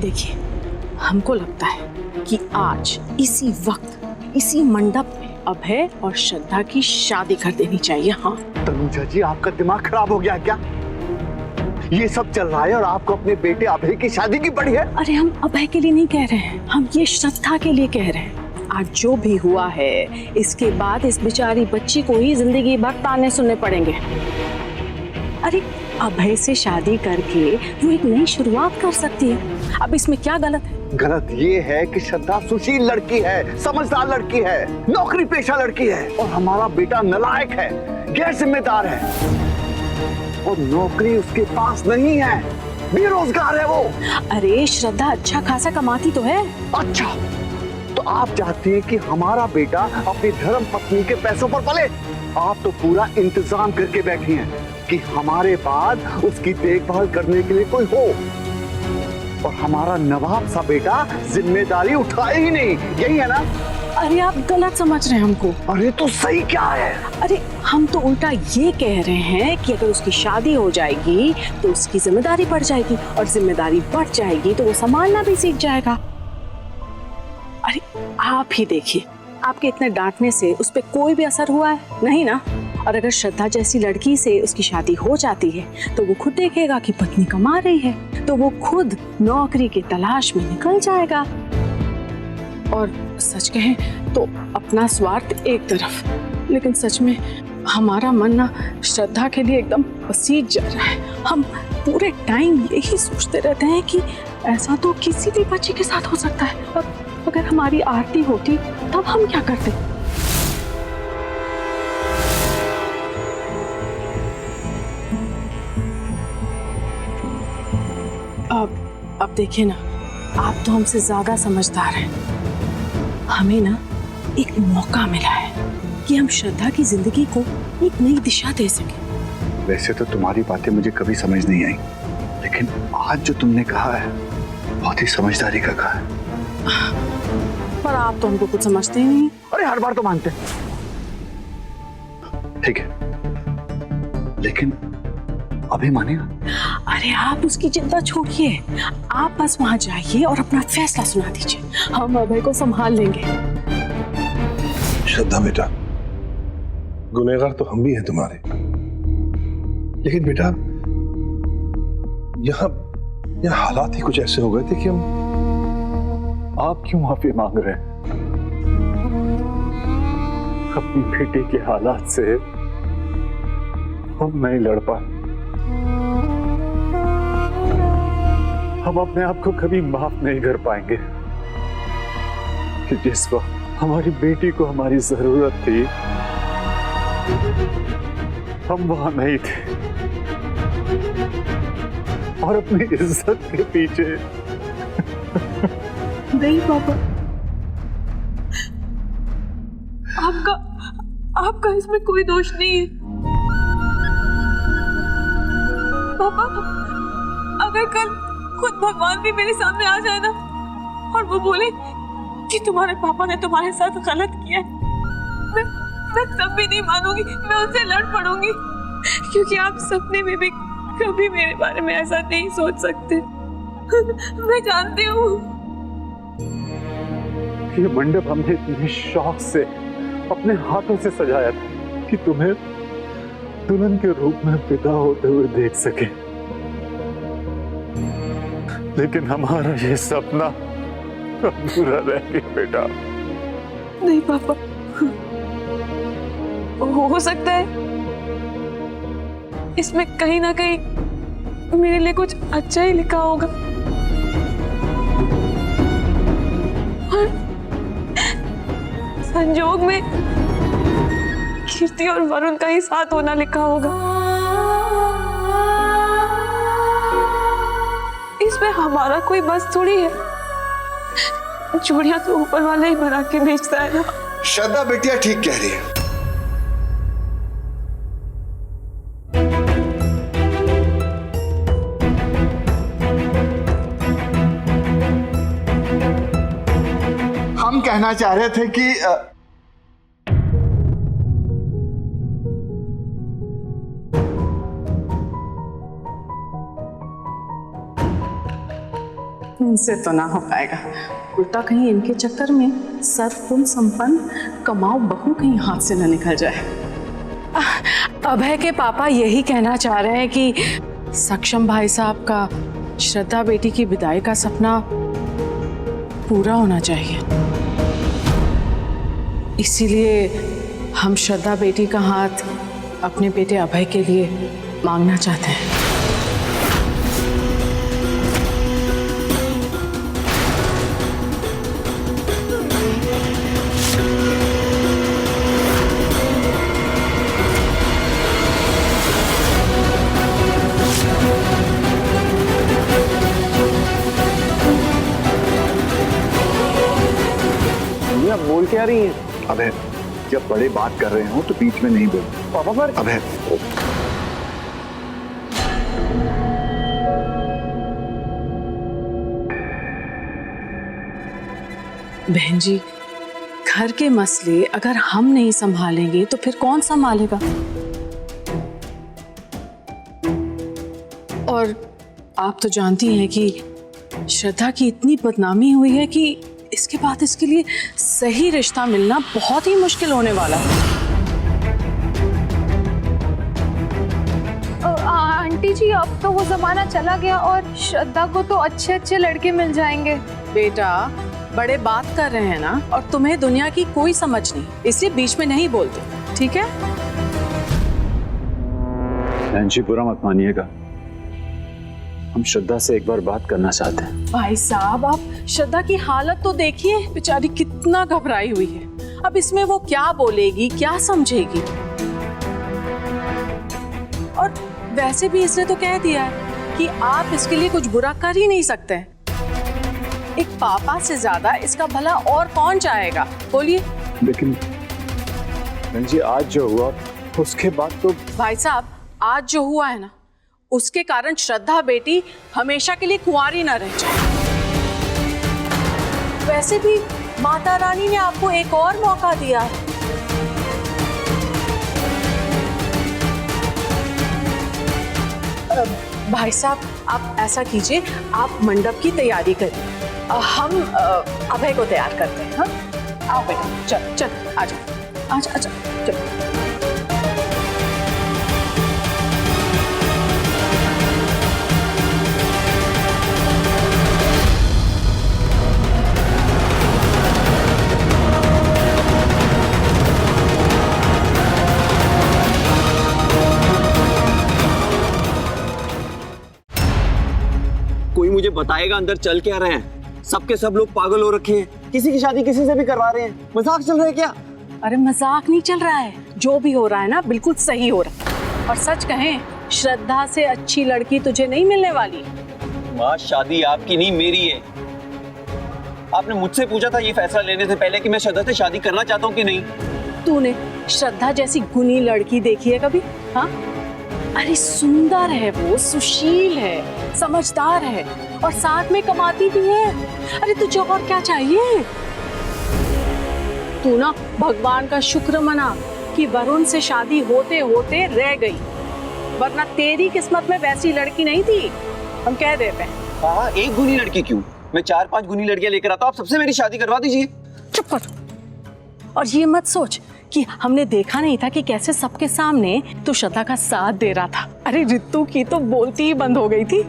देखिए, हमको लगता है कि आज इसी वक्त इसी मंडप में अभय और श्रद्धा की शादी कर देनी चाहिए। हाँ तनुजा जी, आपका दिमाग खराब हो गया क्या? ये सब चल रहा है और आपको अपने बेटे अभय की शादी की पड़ी है। अरे हम अभय के लिए नहीं कह रहे हैं, हम ये श्रद्धा के लिए कह रहे हैं। आज जो भी हुआ है, इसके बाद इस बेचारी बच्ची को ही जिंदगी भर ताने सुनने पड़ेंगे। अरे अभय से शादी करके वो एक नई शुरुआत कर सकती है। अब इसमें क्या गलत है? गलत ये है कि श्रद्धा सुशील लड़की है, समझदार लड़की है, नौकरी पेशा लड़की है, और हमारा बेटा नालायक है, गैर जिम्मेदार है, और नौकरी उसके पास नहीं है, बेरोजगार है वो। अरे श्रद्धा अच्छा खासा कमाती तो है। अच्छा, तो आप चाहती हैं कि हमारा बेटा अपनी धर्म पत्नी के पैसों पर पले? आप तो पूरा इंतजाम करके बैठी हैं कि हमारे बाद उसकी देखभाल करने के लिए कोई हो, और हमारा नवाब सा बेटा जिम्मेदारी उठाए ही नहीं, यही है ना? अरे आप गलत समझ रहे हैं हमको। अरे तो सही क्या है? अरे हम तो उल्टा ये कह रहे हैं कि अगर उसकी शादी हो जाएगी तो उसकी जिम्मेदारी बढ़ जाएगी, और जिम्मेदारी बढ़ जाएगी तो वो संभालना भी सीख जाएगा। अरे आप ही देखिए, आपके इतने डांटने से उस पर कोई भी असर हुआ है? नहीं ना। और अगर श्रद्धा जैसी लड़की से उसकी शादी हो जाती है तो वो खुद देखेगा कि पत्नी कमा रही है, तो वो खुद नौकरी की तलाश में निकल जाएगा। और सच कहें तो अपना स्वार्थ एक तरफ, लेकिन सच में हमारा मन ना श्रद्धा के लिए एकदम पसीज जा रहा है। हम पूरे टाइम यही सोचते रहते हैं कि ऐसा तो किसी भी बच्चे के साथ हो सकता है, और अगर हमारी आरती होती तब हम क्या करते? अब देखिए ना, आप तो हमसे ज्यादा समझदार हैं। हमें ना एक मौका मिला है कि हम श्रद्धा की जिंदगी को एक नई दिशा दे सकें। वैसे तो तुम्हारी बातें मुझे कभी समझ नहीं आई, लेकिन आज जो तुमने कहा है बहुत ही समझदारी का कहा है। पर आप तो हमको कुछ समझते ही नहीं। अरे हर बार तो मानते हैं। ठीक है, लेकिन अभी मानेगा? अरे आप उसकी चिंता छोड़िए, आप बस वहां जाइए और अपना फैसला सुना दीजिए, हम अभय को संभाल लेंगे। श्रद्धा बेटा, गुनहगार तो हम भी हैं तुम्हारे, लेकिन बेटा यहाँ हालात ही कुछ ऐसे हो गए थे कि आप क्यों माफी मांग रहे हैं? अपनी बेटी के हालात से हम नहीं लड़ पाए। हम अपने आप को कभी माफ नहीं कर पाएंगे कि जिस वक्त हमारी बेटी को हमारी जरूरत थी हम वहां नहीं थे, और अपनी इज्जत के पीछे। नहीं पापा, आपका इसमें कोई दोष नहीं है। पापा, अगर कल खुद भगवान भी मेरे सामने आ जाए ना और वो बोले कि तुम्हारे पापा ने तुम्हारे साथ गलत किया है, मैं तब भी नहीं मानूंगी, मैं उनसे लड़ पड़ूंगी, क्योंकि आप सपने में भी कभी मेरे बारे में ऐसा नहीं सोच सकते। मैं जानती हूँ। ये मंडप हमने इतने शौक से अपने हाथों से सजाया था कि तुम्हें दुल्हन के रूप में विदा होते हुए देख सके, लेकिन हमारा ये सपना अधूरा रह गया बेटा। नहीं पापा, हो सकता है इसमें कहीं ना कहीं मेरे लिए कुछ अच्छा ही लिखा होगा, और संजोग में कीर्ति और वरुण का ही साथ होना लिखा होगा। इसमें हमारा कोई बस थोड़ी है, चूड़ियां तो ऊपर वाला ही बना के बेचता है ना। श्रद्धा बेटिया ठीक कह रही है। हम कहना चाह रहे थे कि उनसे तो ना हो पाएगा। उल्टा कहीं इनके चक्कर में सर्वगुण संपन्न कमाऊ बहू कहीं हाथ से न निकल जाए। अभय के पापा यही कहना चाह रहे हैं कि सक्षम भाई साहब का श्रद्धा बेटी की विदाई का सपना पूरा होना चाहिए। इसीलिए हम श्रद्धा बेटी का हाथ अपने बेटे अभय के लिए मांगना चाहते हैं। आप बोल क्या रही हैं? अबे जब बड़े बात कर रहे हो तो बीच में नहीं बोल। पापा पर अबे बहन जी, घर के मसले अगर हम नहीं संभालेंगे तो फिर कौन संभालेगा? और आप तो जानती हैं कि श्रद्धा की इतनी बदनामी हुई है कि इसके बाद इसके लिए सही रिश्ता मिलना बहुत ही मुश्किल होने वाला है। आंटी जी, अब तो वो जमाना चला गया और श्रद्धा को तो अच्छे अच्छे लड़के मिल जाएंगे। बेटा, बड़े बात कर रहे हैं ना, और तुम्हें दुनिया की कोई समझ नहीं, इसलिए बीच में नहीं बोलते, ठीक है? बहन जी, बुरा मत मानिएगा, हम श्रद्धा से एक बार बात करना चाहते हैं। भाई साहब, आप श्रद्धा की हालत तो देखिए, बेचारी कितना घबराई हुई है। अब इसमें वो क्या बोलेगी, क्या समझेगी? और वैसे भी इसने तो कह दिया है कि आप इसके लिए कुछ बुरा कर ही नहीं सकते। एक पापा से ज्यादा इसका भला और कौन चाहेगा, बोलिए? लेकिन बहन जी, आज जो हुआ उसके बाद तो भाई साहब, आज जो हुआ है ना, उसके कारण श्रद्धा बेटी हमेशा के लिए कुंवारी न रह जाए। वैसे भी माता रानी ने आपको एक और मौका दिया है। भाई साहब, आप ऐसा कीजिए, आप मंडप की तैयारी करिए, हम अभय को तैयार करते हैं। हाँ, आओ बेटा, चल चल, आ जाओ, आजा आजा, चलो। कोई मुझे बताएगा अंदर चल क्या रहे हैं? सबके सब लोग पागल हो रखे हैं, किसी की शादी किसी से भी करवा रहे हैं। मजाक चल रहा है क्या? अरे मजाक नहीं चल रहा है, जो भी हो रहा है ना बिल्कुल सही हो रहा है। और सच कहें, श्रद्धा से अच्छी लड़की तुझे नहीं मिलने वाली। माँ, शादी आपकी नहीं मेरी है। आपने मुझसे पूछा था ये फैसला लेने से पहले कि मैं श्रद्धा से शादी करना चाहता हूँ कि नहीं। तूने श्रद्धा जैसी गुणी लड़की देखी है कभी? हाँ, अरे सुंदर है वो, सुशील है, समझदार है, और साथ में कमाती भी है। अरे तुझे और क्या चाहिए? तू ना भगवान का शुक्र मना कि वरुण से शादी होते होते रह गई, वरना तेरी किस्मत में वैसी लड़की नहीं थी, हम कह देते हैं। हाँ, एक गुनी लड़की क्यों, मैं 4-5 गुनी लड़कियां लेकर आता हूँ, आप सबसे मेरी शादी करवा दीजिए। चुप कर। और ये मत सोच कि हमने देखा नहीं था कि कैसे सबके सामने तू श्रद्धा का साथ दे रहा था। अरे रितु की तो बोलती ही बंद हो गई थी,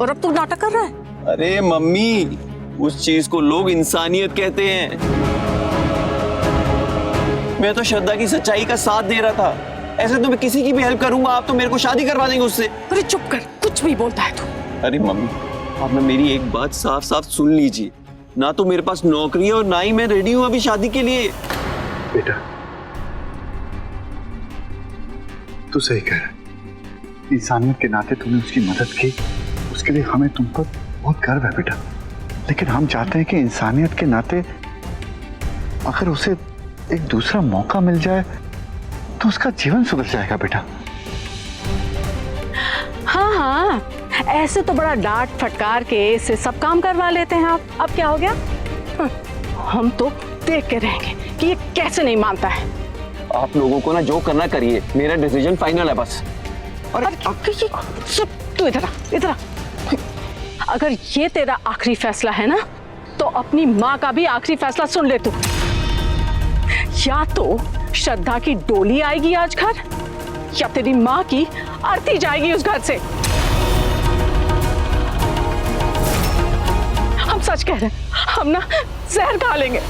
और अब तू नाटक कर रहा है। अरे मम्मी, उस चीज को लोग इंसानियत कहते हैं। मैं तो श्रद्धा की सच्चाई का साथ दे रहा था। ऐसे तो मैं किसी की भी हेल्प करूंगा, आप तो मेरे को शादी करवा देंगे उससे। अरे चुप कर, कुछ भी बोलता है तू। अरे मम्मी, आप ना मेरी एक बात साफ साफ सुन लीजिए, ना तो मेरे पास नौकरी है और ना ही मैं रेडी हूँ अभी शादी के लिए। बेटा, तू सही कह रहा है। इंसानियत के नाते तूने उसकी मदद की, उसके लिए हमें तुम पर बहुत गर्व है बेटा। लेकिन हम चाहते हैं कि इंसानियत के नाते अगर उसे एक दूसरा मौका मिल जाए तो उसका जीवन सुधर जाएगा बेटा। हाँ हाँ, ऐसे तो बड़ा डांट फटकार के इससे सब काम करवा लेते हैं आप। अब क्या हो गया? हम तो देख के रहेंगे कि ये कैसे नहीं मानता है। आप लोगों को ना जो करना करिए, मेरा डिसीजन फाइनल है बस। और तू इधर आ, इधर आ। अगर ये तेरा आखिरी फैसला है ना, तो अपनी माँ का भी आखिरी फैसला सुन ले तू। या तो श्रद्धा की डोली आएगी आज घर, या तेरी माँ की आरती जाएगी उस घर से। हम सच कह रहे हैं, हम ना जहर खा लेंगे।